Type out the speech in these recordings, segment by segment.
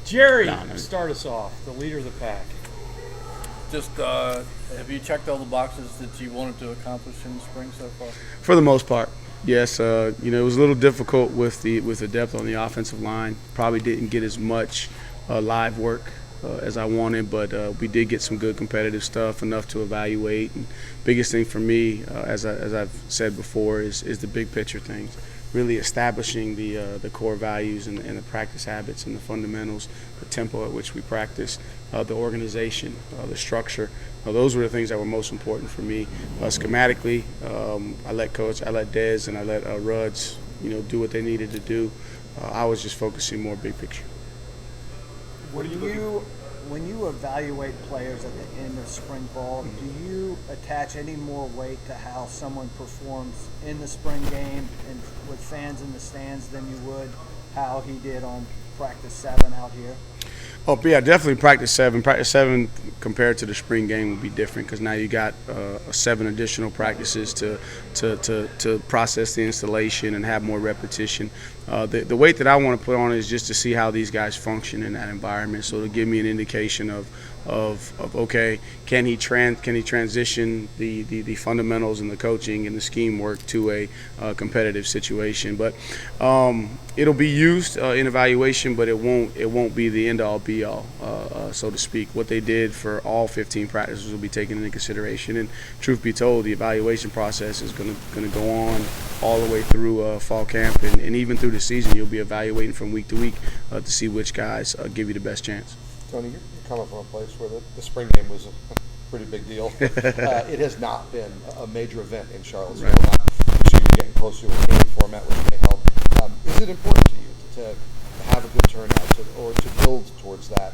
Jerry, start us off, the leader of the pack. Just have you checked all the boxes that you wanted to accomplish in the spring so far? For the most part, yes. It was a little difficult with the depth on the offensive line. Probably didn't get as much live work as I wanted, but we did get some good competitive stuff, enough to evaluate. And biggest thing for me, as I've said before, is the big picture things. Really establishing the core values and the practice habits and the fundamentals, the tempo at which we practice, the organization, the structure. Those were the things that were most important for me. Schematically, I let Dez and I let Rudds, do what they needed to do. I was just focusing more big picture. When you evaluate players at the end of spring ball, do you attach any more weight to how someone performs in the spring game and with fans in the stands than you would how he did on practice 7 out here? Oh, yeah, definitely practice 7. Practice 7 compared to the spring game would be different because now you got 7 additional practices to process the installation and have more repetition. The weight that I want to put on is just to see how these guys function in that environment. So to give me an indication of okay, can he transition the fundamentals and the coaching and the scheme work to a competitive situation. But it'll be used in evaluation, but it won't be the end all be all, so to speak. What they did for all 15 practices will be taken into consideration. And truth be told, the evaluation process is going to go on all the way through fall camp and even through the season. You'll be evaluating from week to week to see which guys give you the best chance. Tony, you're coming from a place where the spring game was a pretty big deal. It has not been a major event in Charlottesville. Right. So you're getting closer to a game format, which may help. Is it important to you to have a good turnout or to build towards that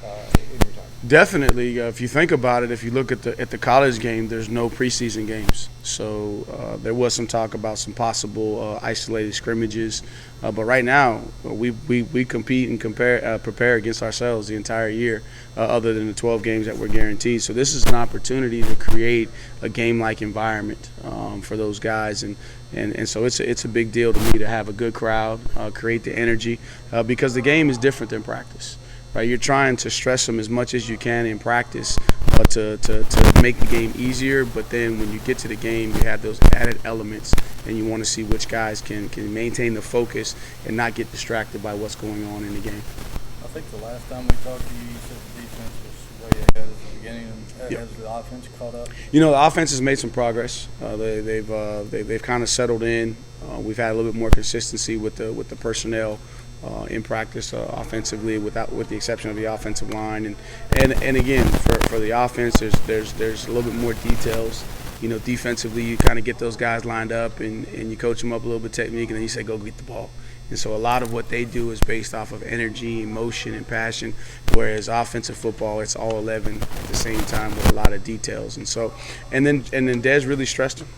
in your time? Definitely. If you think about it, if you look at the college game, there's no preseason games. So there was some talk about some possible isolated scrimmages. But right now, we compete and prepare against ourselves the entire year, other than the 12 games that we're guaranteed. So this is an opportunity to create a game-like environment for those guys. And so it's a big deal to me to have a good crowd, create the energy, because the game is different than practice. Right, you're trying to stress them as much as you can in practice to make the game easier, but then when you get to the game, you have those added elements, and you want to see which guys can maintain the focus and not get distracted by what's going on in the game. I think the last time we talked to you, you said the defense was way ahead at the beginning. Has the offense caught up? The offense has made some progress. They've kind of settled in. We've had a little bit more consistency with the personnel in practice offensively, with the exception of the offensive line, and again for the offense, there's a little bit more details. Defensively, you kind of get those guys lined up and you coach them up a little bit technique, and then you say go get the ball. And so a lot of what they do is based off of energy, emotion, and passion, whereas offensive football, it's all 11 at the same time with a lot of details. And then Dez really stressed them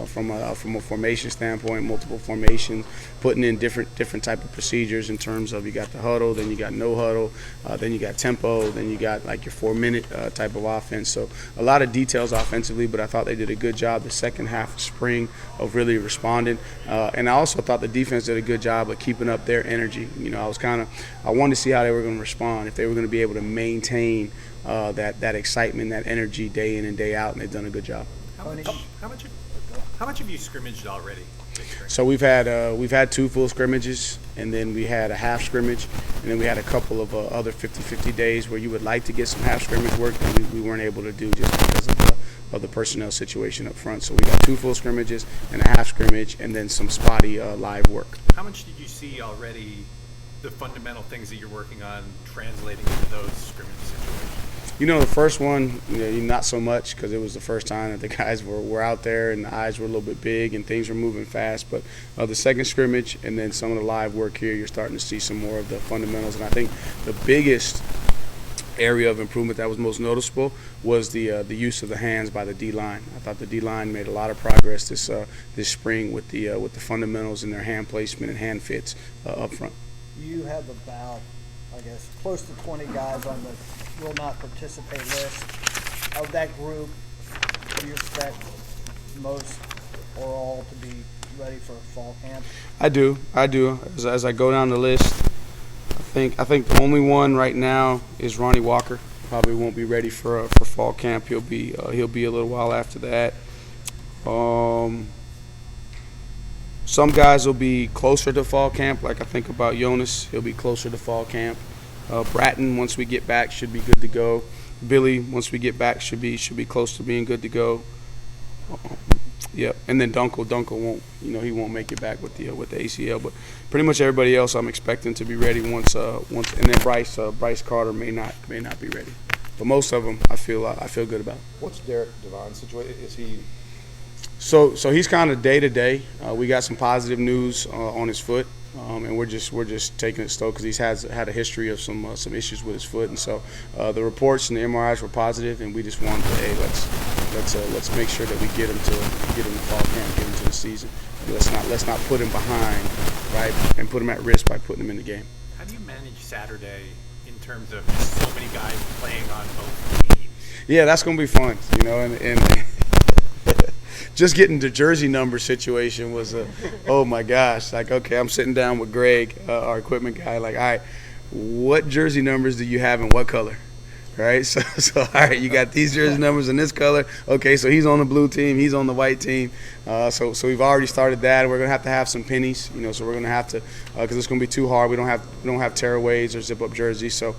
from a formation standpoint, multiple formations, putting in different type of procedures in terms of you got the huddle, then you got no huddle, then you got tempo, then you got like your 4-minute type of offense. So a lot of details offensively, but I thought they did a good job the second half of spring of really responding. And I also thought the defense did a good job of keeping up their energy. I wanted to see how they were going to respond, if they were going to be able to maintain that excitement, that energy day in and day out, and they've done a good job. How much have you scrimmaged already? So we've had 2 full scrimmages, and then we had a half scrimmage, and then we had a couple of other 50-50 days where you would like to get some half scrimmage work that we weren't able to do just because of the personnel situation up front. So we got 2 full scrimmages and a half scrimmage, and then some spotty live work. How much did you see already the fundamental things that you're working on translating into those scrimmage situations? The first one, not so much because it was the first time that the guys were out there and the eyes were a little bit big and things were moving fast. But the second scrimmage and then some of the live work here, you're starting to see some more of the fundamentals. And I think the biggest area of improvement that was most noticeable was the use of the hands by the D-line. I thought the D-line made a lot of progress this spring with the fundamentals in their hand placement and hand fits up front. You have about, I guess, close to 20 guys on the will not participate list. Of that group, do you expect most or all to be ready for fall camp? I do. As I go down the list, think the only one right now is Ronnie Walker. Probably won't be ready for fall camp. He'll be a little while after that. Some guys will be closer to fall camp. Like I think about Jonas, he'll be closer to fall camp. Bratton, once we get back, should be good to go. Billy, once we get back, should be close to being good to go. Yeah, and then Dunkel won't, he won't make it back with the ACL, but pretty much everybody else I'm expecting to be ready once, and then Bryce Carter may not be ready, but most of them I feel good about. What's Derek Devon's situation? Is he? So he's kind of day to day. We got some positive news on his foot, and we're just taking it slow because he's had a history of some issues with his foot, and so the reports and the MRIs were positive, and we just wanted to let's make sure that we get him to fall camp, get him to the season. Let's not put him behind, right, and put him at risk by putting him in the game. How do you manage Saturday in terms of so many guys playing on both teams? Yeah, that's gonna be fun, and just getting the jersey number situation was oh my gosh, like, okay, I'm sitting down with Greg, our equipment guy, like, all right, what jersey numbers do you have in what color? Right, so all right, you got these jersey numbers in this color. Okay, so he's on the blue team, he's on the white team. So we've already started that. We're gonna have some pennies, so we're gonna have to, because it's gonna be too hard. We don't have tearaways or zip up jerseys. So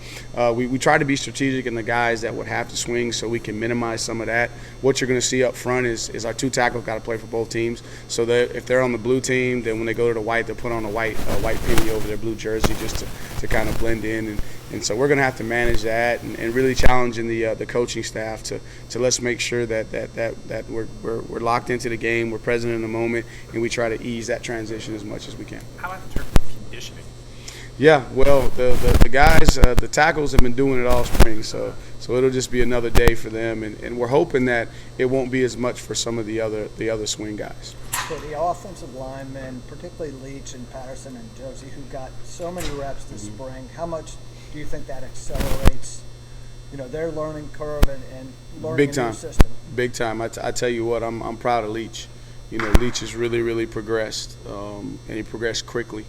we try to be strategic in the guys that would have to swing, so we can minimize some of that. What you're gonna see up front is our two tackles got to play for both teams. So that if they're on the blue team, then when they go to the white, they'll put on a white penny over their blue jersey just to kind of blend in. And so we're going to have to manage that and really challenging the coaching staff to let's make sure that we're locked into the game, we're present in the moment, and we try to ease that transition as much as we can. How about in terms of conditioning? Yeah, well, the guys, the tackles have been doing it all spring, so it'll just be another day for them, and we're hoping that it won't be as much for some of the other swing guys. So the offensive linemen, particularly Leach and Patterson and Josie, who got so many reps this spring, how much do you think that accelerates, their learning curve and learning Big a time. new system? Big time. I tell you what, I'm proud of Leach. Leach has really progressed, and he progressed quickly.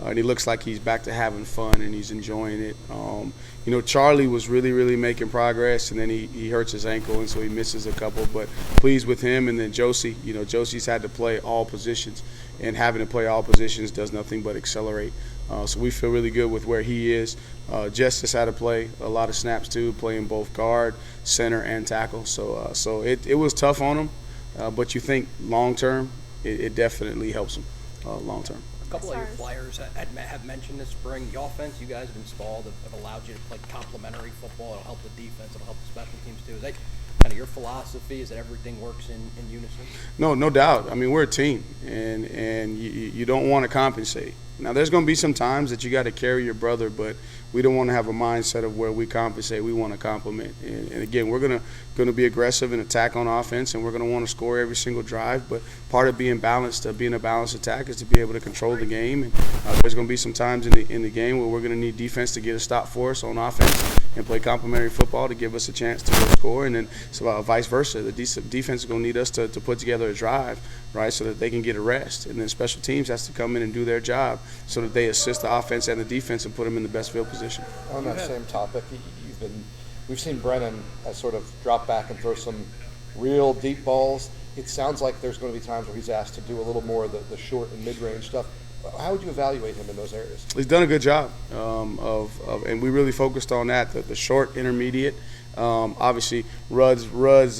And he looks like he's back to having fun and he's enjoying it. Charlie was really making progress, and then he hurts his ankle, and so he misses a couple. But pleased with him. And then Josie, Josie's had to play all positions, and having to play all positions does nothing but accelerate. So we feel really good with where he is. Justice had to play a lot of snaps too, playing both guard, center, and tackle. So it was tough on him, but you think long term, it definitely helps him long term. A couple of your players have mentioned this spring, the offense you guys have installed have allowed you to play complementary football. It'll help the defense. It'll help the special teams too. Is that kind of your philosophy? Is that everything works in unison? No doubt. I mean, we're a team, and you don't want to compensate. Now, there's going to be some times that you got to carry your brother, but we don't want to have a mindset of where we compensate. We want to complement. And again, we're going to be aggressive and attack on offense, and we're going to want to score every single drive. But part of being balanced, being a balanced attack, is to be able to control the game. And there's going to be some times in the game where we're going to need defense to get a stop for us on offense and play complementary football to give us a chance to go score. And then vice versa. The defense is going to need us to put together a drive, right, so that they can get a rest. And then special teams has to come in and do their job so that they assist the offense and the defense and put them in the best field position. On that same topic, we've seen Brennan sort of drop back and throw some real deep balls. It sounds like there's going to be times where he's asked to do a little more of the short and mid-range stuff. How would you evaluate him in those areas? He's done a good job and we really focused on that, the short, intermediate. Obviously, Rudd's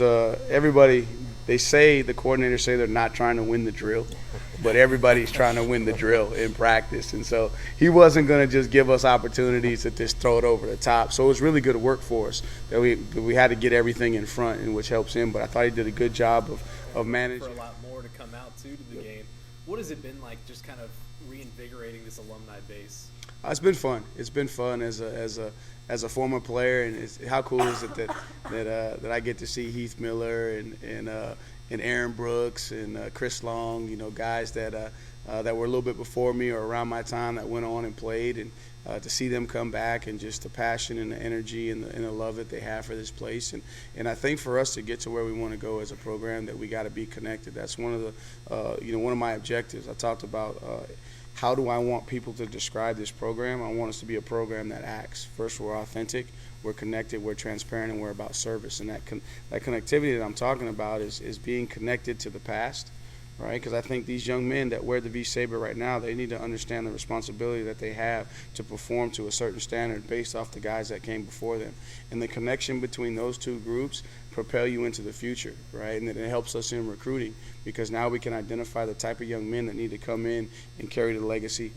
everybody, the coordinators say they're not trying to win the drill, but everybody's trying to win the drill in practice. And so he wasn't going to just give us opportunities to just throw it over the top. So it was really good work for us that we had to get everything in front, and which helps him. But I thought he did a good job of managing. For a lot more to come out to the game. What has it been like, just kind of reinvigorating this alumni base? It's been fun. It's been fun as a former player, and how cool is it that I get to see Heath Miller and Aaron Brooks and Chris Long, guys that were a little bit before me or around my time that went on and played, and to see them come back and just the passion and the energy and the love that they have for this place. And I think for us to get to where we want to go as a program, that we got to be connected. That's one of the one of my objectives. I talked about how do I want people to describe this program? I want us to be a program that acts. First, we're authentic, we're connected, we're transparent, and we're about service. And that connectivity that I'm talking about is being connected to the past, right? Because I think these young men that wear the V-Saber right now, they need to understand the responsibility that they have to perform to a certain standard based off the guys that came before them. And the connection between those two groups propel you into the future, right? And it helps us in recruiting because now we can identify the type of young men that need to come in and carry the legacy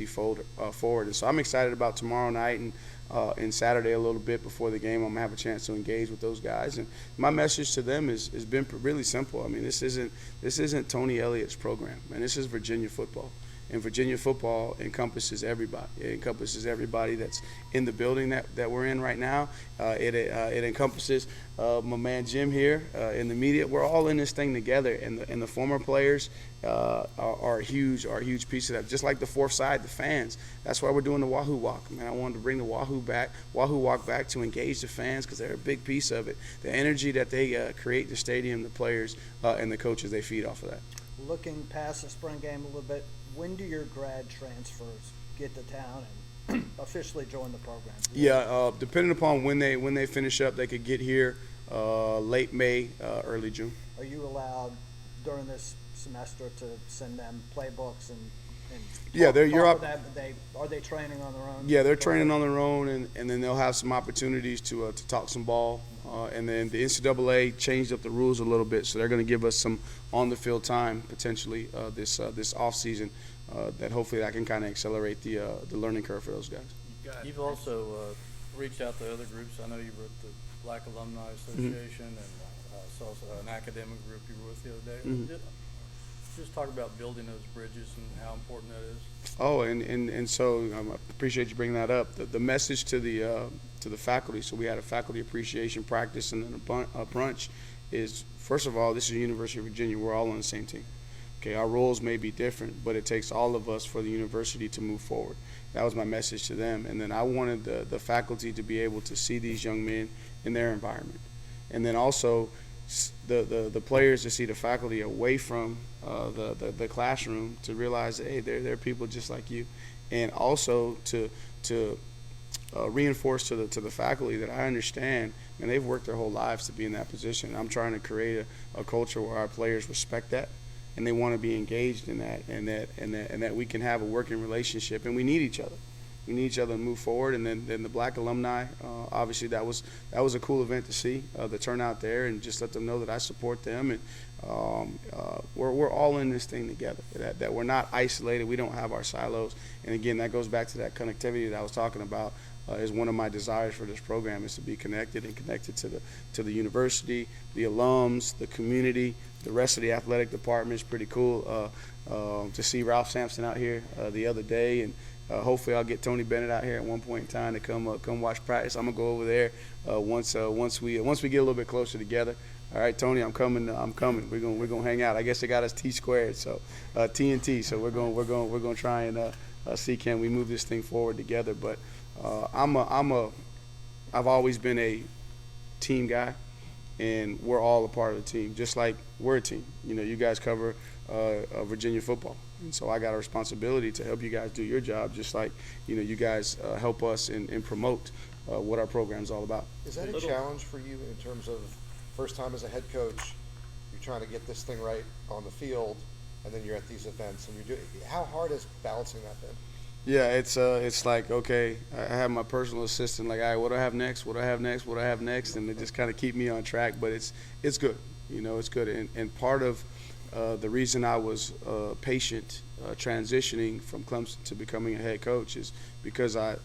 forward. And so I'm excited about tomorrow night and Saturday a little bit before the game. I'm gonna have a chance to engage with those guys, and my message to them has been really simple. I mean, this isn't Tony Elliott's program, and this is Virginia football. And Virginia football encompasses everybody. It encompasses everybody that's in the building that we're in right now. It encompasses my man Jim here in the media. We're all in this thing together, and the former players are a huge piece of that. Just like the fourth side, the fans. That's why we're doing the Wahoo Walk. Man, I wanted to bring the Wahoo Walk back to engage the fans because they're a big piece of it. The energy that they create in the stadium, the players and the coaches, they feed off of that. Looking past the spring game a little bit, when do your grad transfers get to town and officially join the program? Yeah, depending upon when they finish up, they could get here late May, early June. Are you allowed during this semester to send them playbooks and yeah, are they training on their own? Yeah, they're training on their own, and then they'll have some opportunities to talk some ball. And then the NCAA changed up the rules a little bit, so they're going to give us some on-the-field time potentially this off season that hopefully I can kind of accelerate the learning curve for those guys. You've also reached out to other groups. I know you were at the Black Alumni Association and saw an academic group you were with the other day. Mm-hmm. Just talk about building those bridges and how important that is. Oh, and so I appreciate you bringing that up. The message to the faculty. So we had a faculty appreciation practice and then a brunch. Is first of all, this is the University of Virginia. We're all on the same team. Okay, our roles may be different, but it takes all of us for the university to move forward. That was my message to them. And then I wanted the faculty to be able to see these young men in their environment, and then also the players to see the faculty away from the classroom to realize that, hey, they're people just like you, and also to reinforce to the faculty that I understand, and they've worked their whole lives to be in that position. I'm trying to create a culture where our players respect that, and they want to be engaged in that, and that we can have a working relationship, and we need each other. We need each other to move forward. And then the Black Alumni, obviously that was a cool event to see, the turnout there, and just let them know that I support them. And we're all in this thing together, that we're not isolated. We don't have our silos. And again, that goes back to that connectivity that I was talking about. Is one of my desires for this program is to be connected to the university, the alums, the community, the rest of the athletic department. Is pretty cool to see Ralph Sampson out here the other day, and hopefully I'll get Tony Bennett out here at one point in time to come watch practice. I'm gonna go over there once we get a little bit closer together. All right, Tony, I'm coming. We're gonna hang out. I guess they got us T squared, so TNT. So we're gonna try and see can we move this thing forward together. But I've always been a team guy, and we're all a part of the team, just like we're a team. You know, you guys cover Virginia football, and so I got a responsibility to help you guys do your job, just like you guys help us and promote what our program's all about. Is that a challenge for you in terms of first time as a head coach? You're trying to get this thing right on the field, and then you're at these events, and you're doing. How hard is balancing that been? Yeah, it's like, okay, I have my personal assistant, like, all right, what do I have next? What do I have next? What do I have next? And they just kind of keep me on track, but it's good. It's good. And part of the reason I was patient transitioning from Clemson to becoming a head coach is because I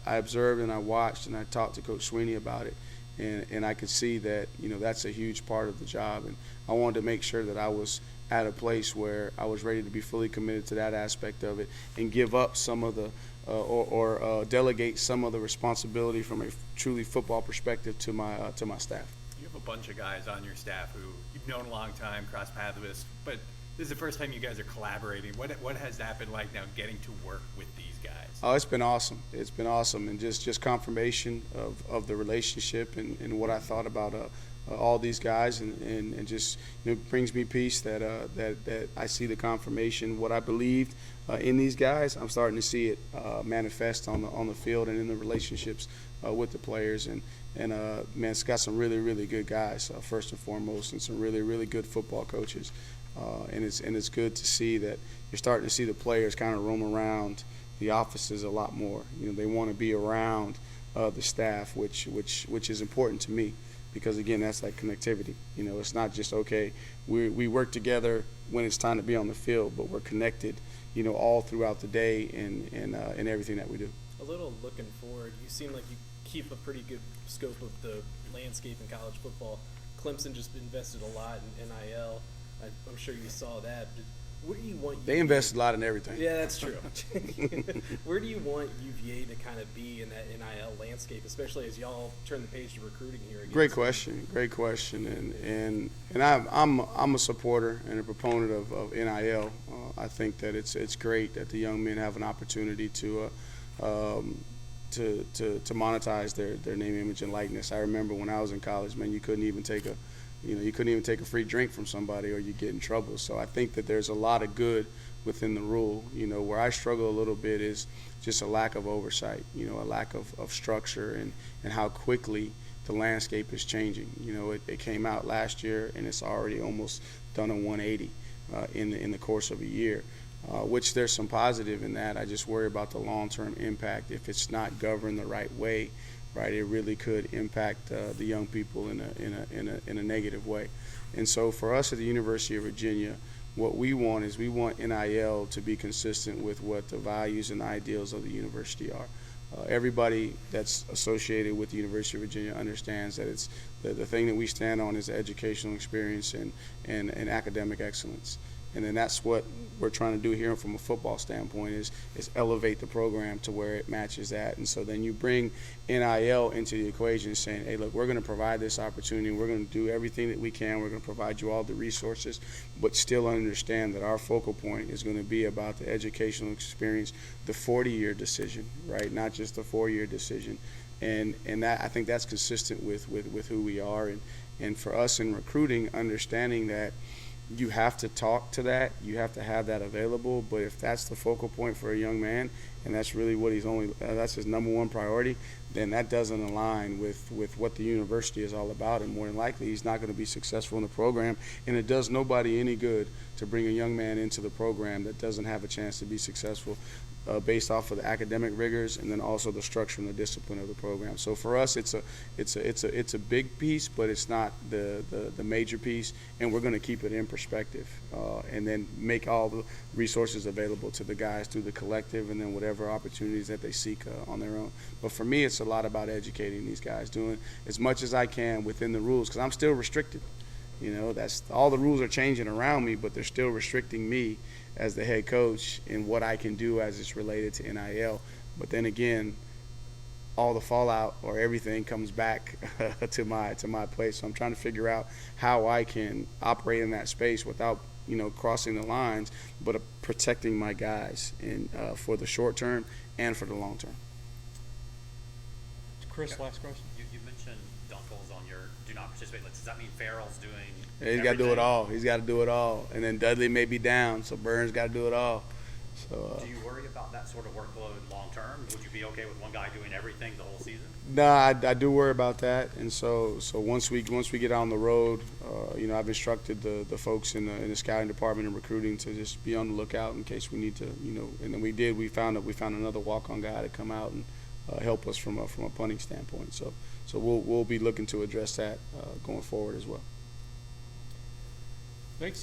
observed and I watched and I talked to Coach Sweeney about it, and I could see that, that's a huge part of the job, and I wanted to make sure that I was at a place where I was ready to be fully committed to that aspect of it and give up some of the or delegate some of the responsibility from a truly football perspective to my staff. You have a bunch of guys on your staff who you've known a long time, cross paths with, but this is the first time you guys are collaborating. What has that been like now, getting to work with these guys? Oh, it's been awesome. It's been awesome, and just confirmation of the relationship and what I thought about all these guys, and just brings me peace that that I see the confirmation. What I believed in these guys, I'm starting to see it manifest on the field and in the relationships with the players. And man, it's got some really good guys first and foremost, and some really good football coaches. And it's good to see that you're starting to see the players kind of roam around the offices a lot more. They want to be around the staff, which is important to me, because again, that's like connectivity. It's not just okay, we work together when it's time to be on the field, but we're connected, all throughout the day and everything that we do. A little looking forward, you seem like you keep a pretty good scope of the landscape in college football. Clemson just invested a lot in NIL. I'm sure you saw that. Where do you want They invested a lot in everything. Yeah, that's true. Where do you want UVA to kind of be in that NIL landscape, especially as y'all turn the page to recruiting here again? Great question, and I'm a supporter and a proponent of NIL. I think that it's great that the young men have an opportunity to monetize their name, image, and likeness. I remember when I was in college, man, you couldn't even take a free drink from somebody or you get in trouble. So I think that there's a lot of good within the rule. Where I struggle a little bit is just a lack of oversight, a lack of structure and how quickly the landscape is changing. It came out last year and it's already almost done a 180 in the course of a year, which there's some positive in that. I just worry about the long-term impact. If it's not governed the right way, right, it really could impact the young people in a negative way. And so for us at the University of Virginia, what we want is NIL to be consistent with what the values and ideals of the university are. Everybody that's associated with the University of Virginia understands that it's the thing that we stand on is educational experience and academic excellence. And then that's what we're trying to do here from a football standpoint is elevate the program to where it matches that. And so then you bring NIL into the equation saying, hey, look, we're going to provide this opportunity. We're going to do everything that we can. We're going to provide you all the resources, but still understand that our focal point is going to be about the educational experience, the 40-year decision, right? Not just the 4-year decision. And that, I think that's consistent with who we are. And for us in recruiting, understanding that you have to talk to that, you have to have that available, but if that's the focal point for a young man and that's really what that's his number one priority, then that doesn't align with what the university is all about, and more than likely he's not going to be successful in the program. And it does nobody any good to bring a young man into the program that doesn't have a chance to be successful based off of the academic rigors and then also the structure and the discipline of the program. So for us, it's a big piece, but it's not the major piece, and we're going to keep it in perspective and then make all the resources available to the guys through the collective and then whatever opportunities that they seek on their own. But for me, it's a lot about educating these guys, doing as much as I can within the rules, because I'm still restricted. That's all the rules are changing around me, but they're still restricting me as the head coach in what I can do as it's related to NIL. But then again, all the fallout or everything comes back to my place. So I'm trying to figure out how I can operate in that space without crossing the lines, but protecting my guys for the short term and for the long term. Chris, last question. You mentioned Dunkel's on your do not participate list. Does that mean Farrell's doing He's got to do it all. He's got to do it all. And then Dudley may be down, so Burns got to do it all. So do you worry about that sort of workload long term? Would you be okay with one guy doing everything the whole season? No, I do worry about that. And so once we get on the road, I've instructed the folks in the scouting department and recruiting to just be on the lookout in case we need to, and then we did. We found another walk-on guy to come out and help us from a punting standpoint. So we'll be looking to address that going forward as well. Thanks, sir.